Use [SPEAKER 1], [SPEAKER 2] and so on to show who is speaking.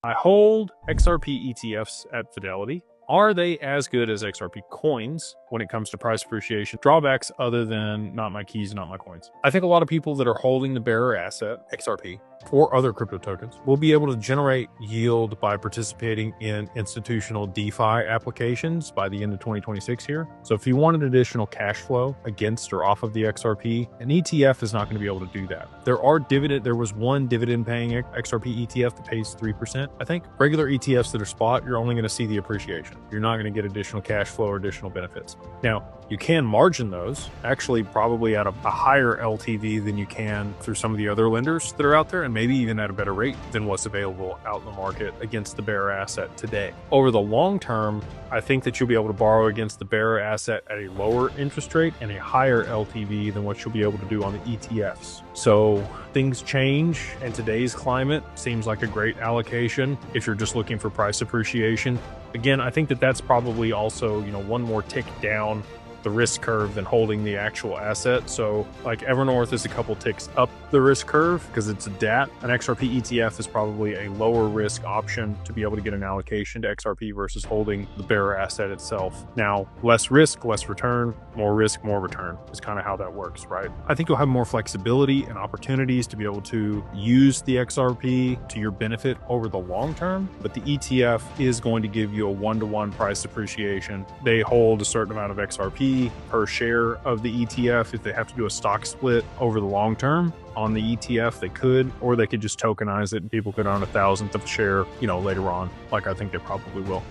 [SPEAKER 1] I hold XRP ETFs at Fidelity. Are they as good as XRP coins when it comes to price appreciation? Drawbacks other than not my keys, not my coins. I think a lot of people that are holding the bearer asset, XRP, or other crypto tokens will be able to generate yield by participating in institutional DeFi applications by the end of 2026 here. So if you wanted additional cash flow against or off of the XRP, an ETF is not going to be able to do that. There was one dividend paying XRP ETF that pays 3%. I think regular ETFs that are spot, you're only going to see the appreciation. You're not going to get additional cash flow or additional benefits. Now, you can margin those, actually probably at a higher LTV than you can through some of the other lenders that are out there, and maybe even at a better rate than what's available out in the market against the bearer asset today. Over the long term, I think that you'll be able to borrow against the bearer asset at a lower interest rate and a higher LTV than what you'll be able to do on the ETFs. So things change, and today's climate seems like a great allocation if you're just looking for price appreciation. Again, I think that that's probably also, one more tick down the risk curve than holding the actual asset. So like Evernorth is a couple ticks up the risk curve because it's a DAT. An XRP ETF is probably a lower risk option to be able to get an allocation to XRP versus holding the bearer asset itself. Now, less risk, less return, more risk, more return is kind of how that works, right? I think you'll have more flexibility and opportunities to be able to use the XRP to your benefit over the long term, but the ETF is going to give you a one-to-one price appreciation. They hold a certain amount of XRP per share of the ETF. If they have to do a stock split over the long term on the ETF, they could, or they could just tokenize it and people could own 1,000th of a share, later on, like I think they probably will.